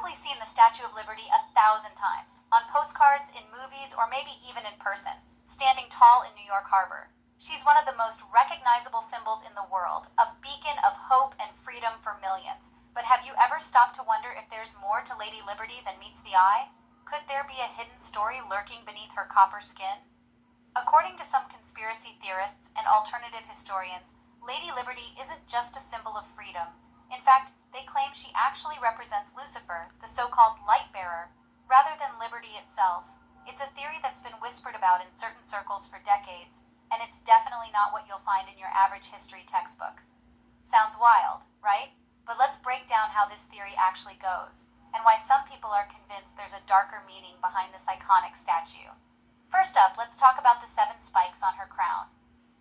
probably seen the Statue of Liberty 1,000 times, on postcards, in movies, or maybe even in person, standing tall in New York Harbor. She's one of the most recognizable symbols in the world, a beacon of hope and freedom for millions. But have you ever stopped to wonder if there's more to Lady Liberty than meets the eye? Could there be a hidden story lurking beneath her copper skin? According to some conspiracy theorists and alternative historians, Lady Liberty isn't just a symbol of freedom. In fact, they claim she actually represents Lucifer, the so-called light bearer, rather than liberty itself. It's a theory that's been whispered about in certain circles for decades, and it's definitely not what you'll find in your average history textbook. Sounds wild, right? But let's break down how this theory actually goes, and why some people are convinced there's a darker meaning behind this iconic statue. First up, let's talk about the 7 spikes on her crown.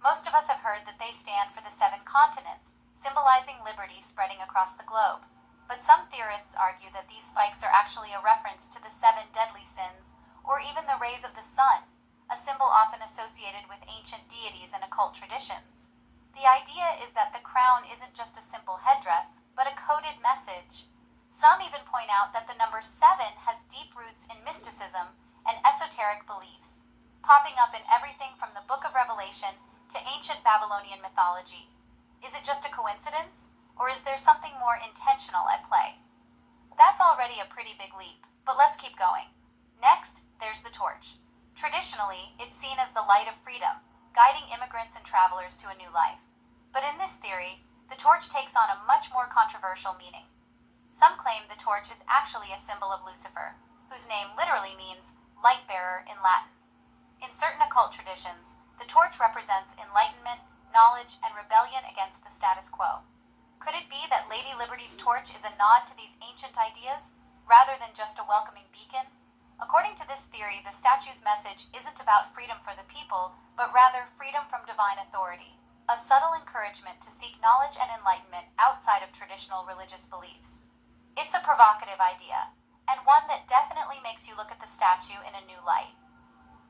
Most of us have heard that they stand for the 7 continents, symbolizing liberty spreading across the globe. But some theorists argue that these spikes are actually a reference to the 7 deadly sins, or even the rays of the sun, a symbol often associated with ancient deities and occult traditions. The idea is that the crown isn't just a simple headdress, but a coded message. Some even point out that the number 7 has deep roots in mysticism and esoteric beliefs, popping up in everything from the Book of Revelation to ancient Babylonian mythology. Is it just a coincidence, or is there something more intentional at play? That's already a pretty big leap, but let's keep going. Next, there's the torch. Traditionally, it's seen as the light of freedom, guiding immigrants and travelers to a new life. But in this theory, the torch takes on a much more controversial meaning. Some claim the torch is actually a symbol of Lucifer, whose name literally means light bearer in Latin. In certain occult traditions, the torch represents enlightenment, knowledge, and rebellion against the status quo. Could it be that Lady Liberty's torch is a nod to these ancient ideas, rather than just a welcoming beacon? According to this theory, the statue's message isn't about freedom for the people, but rather freedom from divine authority, a subtle encouragement to seek knowledge and enlightenment outside of traditional religious beliefs. It's a provocative idea, and one that definitely makes you look at the statue in a new light.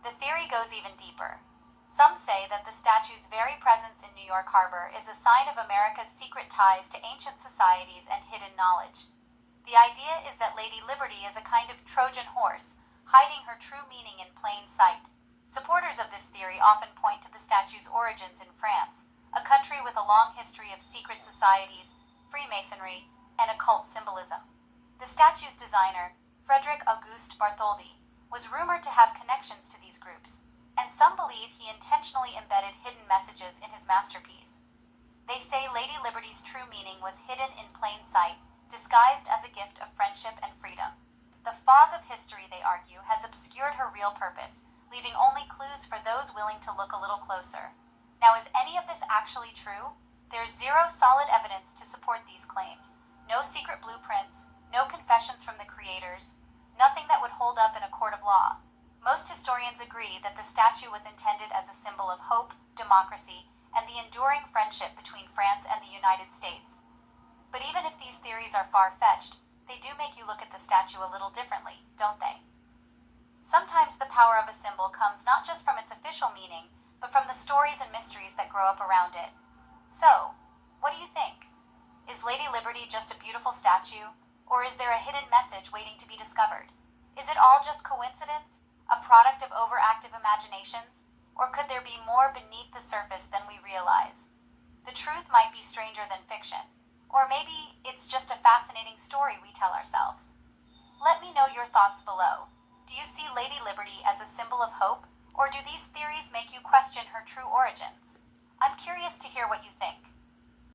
The theory goes even deeper. Some say that the statue's very presence in New York Harbor is a sign of America's secret ties to ancient societies and hidden knowledge. The idea is that Lady Liberty is a kind of Trojan horse, hiding her true meaning in plain sight. Supporters of this theory often point to the statue's origins in France, a country with a long history of secret societies, Freemasonry, and occult symbolism. The statue's designer, Frederick Auguste Bartholdi, was rumored to have connections to these groups, and some believe he intentionally embedded hidden messages in his masterpiece. They say Lady Liberty's true meaning was hidden in plain sight, disguised as a gift of friendship and freedom. The fog of history, they argue, has obscured her real purpose, leaving only clues for those willing to look a little closer. Now, is any of this actually true? There's zero solid evidence to support these claims. No secret blueprints, no confessions from the creators, nothing that would hold up in a court of law. Most historians agree that the statue was intended as a symbol of hope, democracy, and the enduring friendship between France and the United States. But even if these theories are far-fetched, they do make you look at the statue a little differently, don't they? Sometimes the power of a symbol comes not just from its official meaning, but from the stories and mysteries that grow up around it. So, what do you think? Is Lady Liberty just a beautiful statue, or is there a hidden message waiting to be discovered? Is it all just coincidence? A product of overactive imaginations? Or could there be more beneath the surface than we realize? The truth might be stranger than fiction, or maybe it's just a fascinating story we tell ourselves. Let me know your thoughts below. Do you see Lady Liberty as a symbol of hope, or do these theories make you question her true origins? I'm curious to hear what you think.